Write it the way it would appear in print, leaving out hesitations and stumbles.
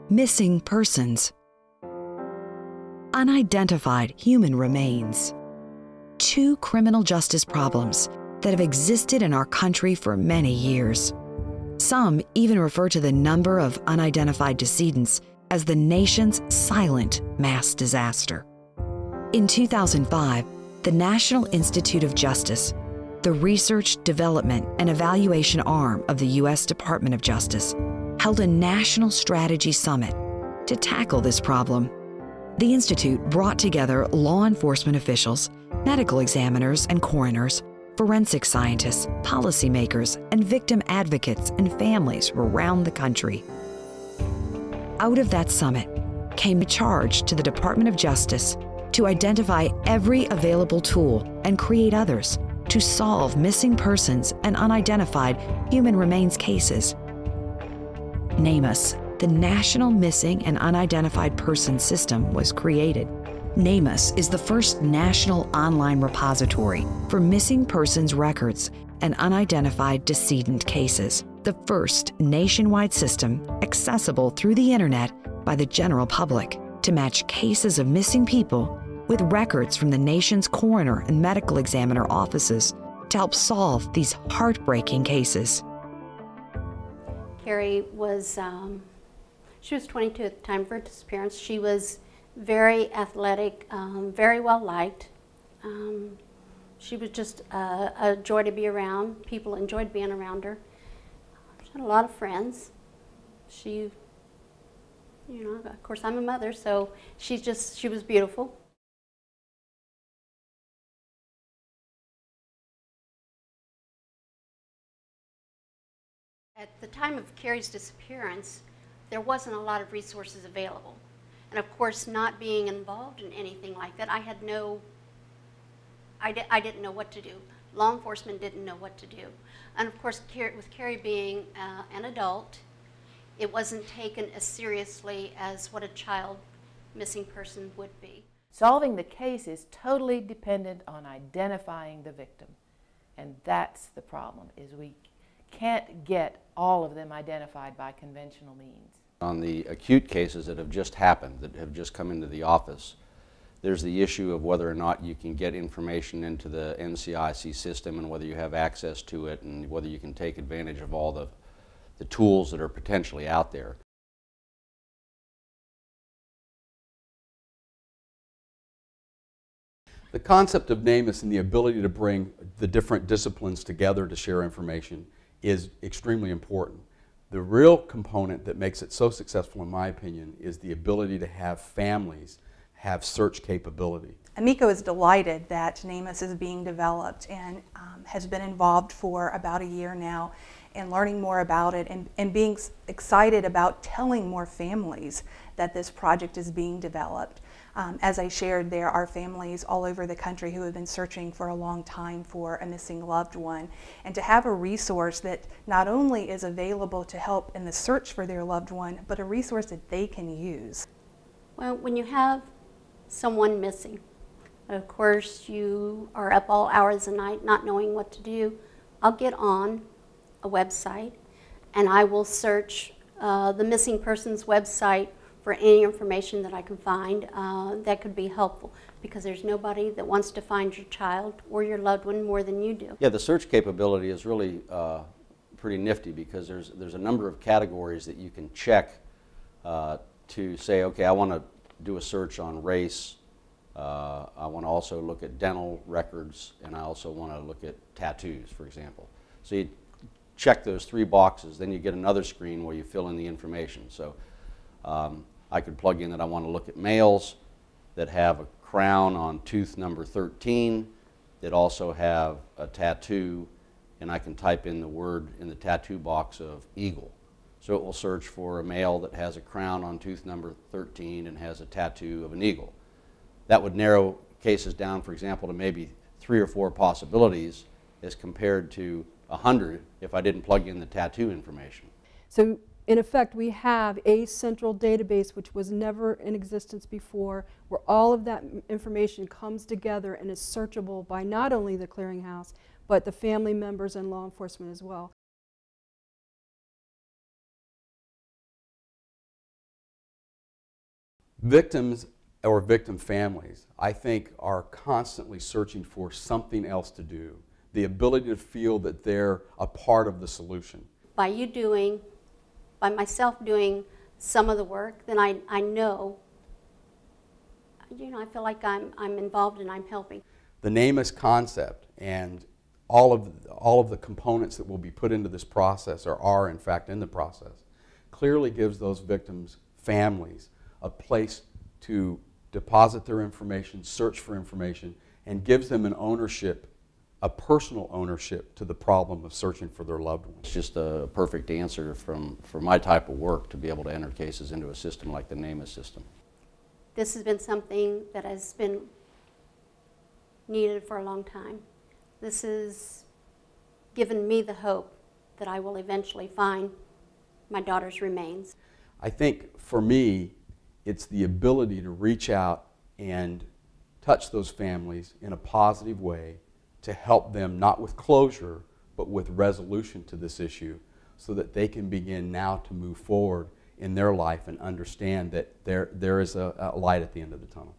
Missing persons. Unidentified human remains. Two criminal justice problems that have existed in our country for many years. Some even refer to the number of unidentified decedents as the nation's silent mass disaster. In 2005, the National Institute of Justice, the research, development, and evaluation arm of the U.S. Department of Justice, held a national strategy summit to tackle this problem. The Institute brought together law enforcement officials, medical examiners and coroners, forensic scientists, policymakers, and victim advocates and families around the country. Out of that summit came a charge to the Department of Justice to identify every available tool and create others to solve missing persons and unidentified human remains cases. NamUs, the National Missing and Unidentified Persons System, was created. NamUs is the first national online repository for missing persons records and unidentified decedent cases, the first nationwide system accessible through the internet by the general public to match cases of missing people with records from the nation's coroner and medical examiner offices to help solve these heartbreaking cases. Carrie was, she was 22 at the time of her disappearance. She was very athletic, very well liked. She was just a joy to be around. People enjoyed being around her. She had a lot of friends. She, you know, of course I'm a mother, so she was beautiful. At the time of Carrie's disappearance, there wasn't a lot of resources available. And of course, not being involved in anything like that, I didn't know what to do. Law enforcement didn't know what to do. And of course, with Carrie being an adult, it wasn't taken as seriously as what a child missing person would be. Solving the case is totally dependent on identifying the victim. And that's the problem, is we can't get all of them identified by conventional means. On the acute cases that have just happened, that have just come into the office, there's the issue of whether or not you can get information into the NCIC system and whether you have access to it and whether you can take advantage of all the tools that are potentially out there. The concept of NamUs and the ability to bring the different disciplines together to share information is extremely important. The real component that makes it so successful, in my opinion, is the ability to have families have search capability. AMICO is delighted that NamUs is being developed and has been involved for about a year now in learning more about it and being excited about telling more families that this project is being developed. As I shared, there are families all over the country who have been searching for a long time for a missing loved one. And to have a resource that not only is available to help in the search for their loved one, but a resource that they can use. Well, when you have someone missing, of course you are up all hours of the night not knowing what to do. I'll get on a website and I will search the missing persons website for any information that I can find that could be helpful, because there's nobody that wants to find your child or your loved one more than you do. Yeah, the search capability is really pretty nifty, because there's a number of categories that you can check to say, okay, I want to do a search on race, I want to also look at dental records, and I also want to look at tattoos, for example. So you check those three boxes, then you get another screen where you fill in the information. So I could plug in that I want to look at males that have a crown on tooth number 13, that also have a tattoo, and I can type in the word in the tattoo box of eagle. So it will search for a male that has a crown on tooth number 13 and has a tattoo of an eagle. That would narrow cases down, for example, to maybe 3 or 4 possibilities as compared to 100 if I didn't plug in the tattoo information. So in effect, we have a central database which was never in existence before, where all of that information comes together and is searchable by not only the clearinghouse, but the family members and law enforcement as well. Victims or victim families, I think, are constantly searching for something else to do, the ability to feel that they're a part of the solution. By myself doing some of the work, then I know, I feel like I'm involved and I'm helping. The NamUs concept and all of the components that will be put into this process, or are in fact in the process, clearly gives those victims' families a place to deposit their information, search for information, and gives them an ownership, a personal ownership to the problem of searching for their loved ones. It's just a perfect answer for my type of work to be able to enter cases into a system like the NamUs system. This has been something that has been needed for a long time. This has given me the hope that I will eventually find my daughter's remains. I think for me, it's the ability to reach out and touch those families in a positive way to help them, not with closure, but with resolution to this issue, so that they can begin now to move forward in their life and understand that there is a light at the end of the tunnel.